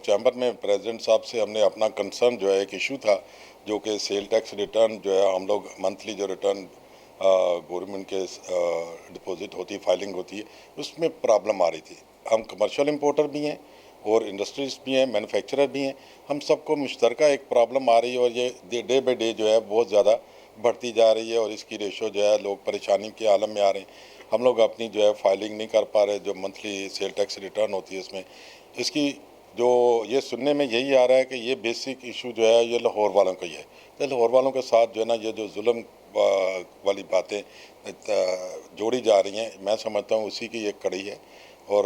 Chamber में president साहब से हमने अपना कंसर्न जो है, एक इशू था जो कि सेल टैक्स रिटर्न जो है हम लोग मंथली जो रिटर्न गवर्नमेंट के डिपॉजिट होती है, फाइलिंग होती है, उसमें प्रॉब्लम आ रही थी। हम कमर्शियल इंपोर्टर भी हैं और इंडस्ट्रीज भी हैं, मैन्युफैक्चरर भी हैं, हम सबको मुश्तरका एक प्रॉब्लम आ रही है और ये डे बाई डे जो है बहुत ज़्यादा बढ़ती जा रही है और इसकी रेशो जो है लोग परेशानी के आलम में आ रहे हैं। हम लोग अपनी जो है फाइलिंग नहीं कर पा रहे, जो मंथली सेल टैक्स रिटर्न होती है उसमें इसकी जो ये सुनने में यही आ रहा है कि ये बेसिक इशू जो है ये लाहौर वालों का ही है। तो लाहौर वालों के साथ जो है ना ये जो जुल्म वाली बातें जोड़ी जा रही हैं, मैं समझता हूँ उसी की एक कड़ी है। और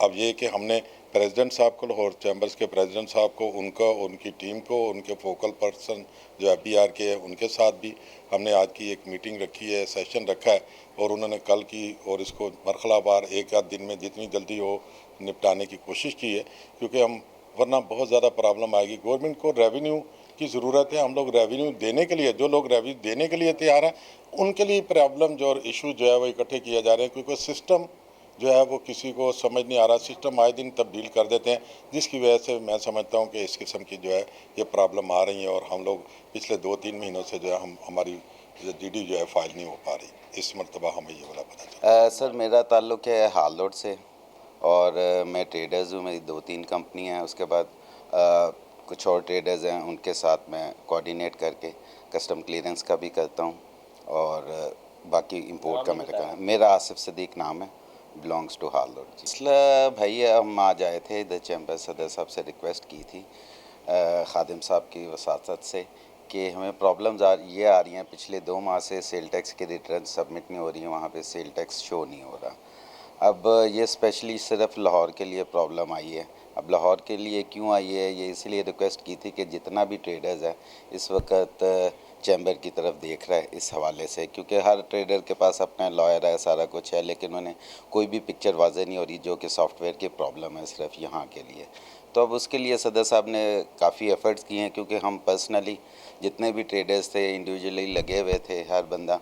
अब ये कि हमने प्रेसिडेंट साहब को, लाहौर चैम्बर्स के प्रेसिडेंट साहब को, उनका, उनकी टीम को, उनके फोकल पर्सन जो FBR के हैं उनके साथ भी हमने आज की एक मीटिंग रखी है, सेशन रखा है और उन्होंने कल की और इसको मरहलावार एक आध दिन में जितनी जल्दी हो निपटाने की कोशिश की है, क्योंकि हम वरना बहुत ज़्यादा प्रॉब्लम आएगी। गवर्नमेंट को रेवेन्यू की ज़रूरत है, हम लोग रेवेन्यू देने के लिए, जो लोग रेवेन्यू देने के लिए तैयार हैं उनके लिए प्रॉब्लम जो और इशू जो है वो इकट्ठे किए जा रहे हैं, क्योंकि सिस्टम जो है वो किसी को समझ नहीं आ रहा, सिस्टम आए दिन तब्दील कर देते हैं, जिसकी वजह से मैं समझता हूँ कि इस किस्म की जो है ये प्रॉब्लम आ रही है और हम लोग पिछले 2-3 महीनों से जो है हमारी DD जो है फाइल नहीं हो पा रही। इस मरतबा हमें ये वाला पता चला। सर मेरा ताल्लुक़ है हाल रोड से और मैं ट्रेडर्स हूँ, मेरी 2-3 कंपनी हैं। उसके बाद कुछ और ट्रेडर्स हैं, उनके साथ मैं कोऑर्डिनेट करके कस्टम क्लियरेंस का भी करता हूँ और बाकी इंपोर्ट का मेरा आसिफ सदीक नाम है, बिलोंग्स टू हाल रोड। मसला भाई हम आज आए थे इधर चैम्बर सदर साहब से रिक्वेस्ट की थी खादिम साहब की वसातत से कि हमें प्रॉब्लम्स ये आ रही हैं, पिछले 2 माह से सेल टैक्स की रिटर्न सबमिट नहीं हो रही हैं, वहाँ पे सेल टैक्स शो नहीं हो रहा। अब ये स्पेशली सिर्फ लाहौर के लिए प्रॉब्लम आई है। अब लाहौर के लिए क्यों आई है, ये इसलिए रिक्वेस्ट की थी कि जितना भी ट्रेडर्स है इस वक्त चैम्बर की तरफ देख रहा है इस हवाले से, क्योंकि हर ट्रेडर के पास अपना लॉयर है, सारा कुछ है, लेकिन उन्हें कोई भी पिक्चर वाज़ेह नहीं हो रही, जो कि सॉफ्टवेयर की प्रॉब्लम है सिर्फ यहाँ के लिए। तो अब उसके लिए सदर साहब ने काफ़ी एफ़र्ट्स किए हैं, क्योंकि हम पर्सनली जितने भी ट्रेडर्स थे इंडिविजुअली लगे हुए थे, हर बंदा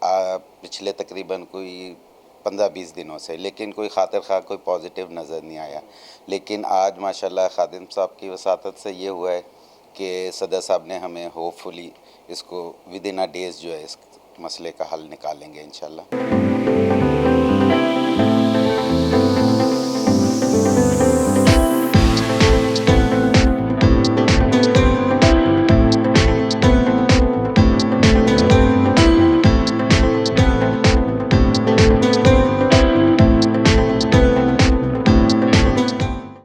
पिछले तकरीबन कोई 15-20 दिनों से, लेकिन कोई खातिर खा कोई पॉजिटिव नज़र नहीं आया। लेकिन आज माशाल्लाह खादिम साहब की वसातत से ये हुआ है कि सदर साहब ने हमें होपफुली इसको विद इन अ डेज़ जो है इस मसले का हल निकालेंगे इंशाल्लाह।